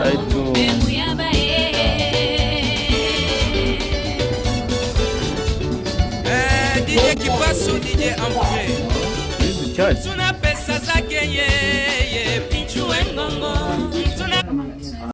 Aitu. DJ Kipasu, DJ Amfre. Hizi charge. Tuna pesa zake ye.